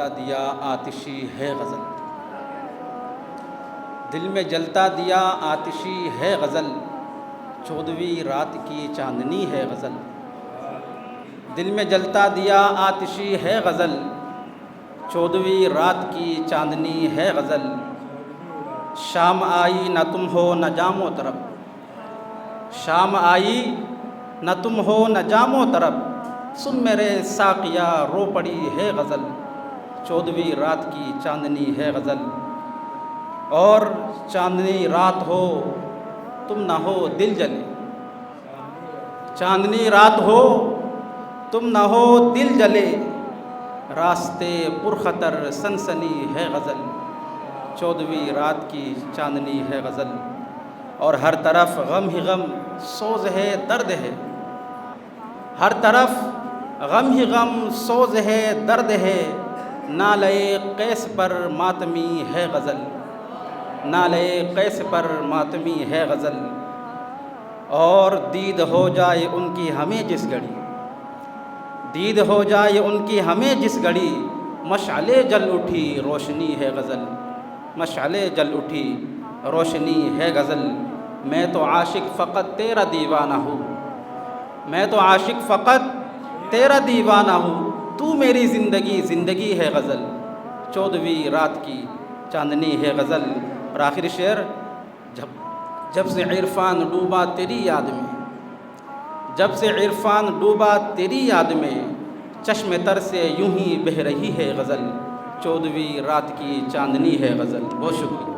جلتا دیا آتشی ہے غزل، دل میں جلتا دیا آتشی ہے غزل، 14ویں رات کی چاندنی ہے غزل، دل میں جلتا دیا آتشی ہے غزل، 14ویں رات کی چاندنی ہے غزل، شام آئی نہ تم ہو نہ جام و طرب، شام آئی نہ تم ہو نہ جام و طرب، سن میرے ساقیا رو پڑی ہے غزل، 14ویں رات کی چاندنی ہے غزل، اور چاندنی رات ہو تم نہ ہو دل جلے، چاندنی رات ہو تم نہ ہو دل جلے، راستے پرخطر سنسنی ہے غزل، 14ویں رات کی چاندنی ہے غزل، اور ہر طرف غم ہی غم سوز ہے درد ہے، ہر طرف غم ہی غم سوز ہے درد ہے، نالے قیس پر ماتمی ہے غزل، نالے قیس پر ماتمی ہے غزل، اور دید ہو جائے ان کی ہمیں جس گھڑی، دید ہو جائے ان کی ہمیں جس گھڑی، مشعلے جل اٹھی روشنی ہے غزل، مشعلے جل اٹھی روشنی ہے غزل، میں تو عاشق فقط تیرا دیوانہ ہوں، میں تو عاشق فقط تیرا دیوانہ ہوں، تو میری زندگی زندگی ہے غزل، 14ویں رات کی چاندنی ہے غزل۔ اور آخری شعر، جب سے عرفان ڈوبا تیری یاد میں، جب سے عرفان ڈوبا تیری یاد میں، چشم تر سے یوں ہی بہہ رہی ہے غزل، 14ویں رات کی چاندنی ہے غزل۔ بہت شکریہ۔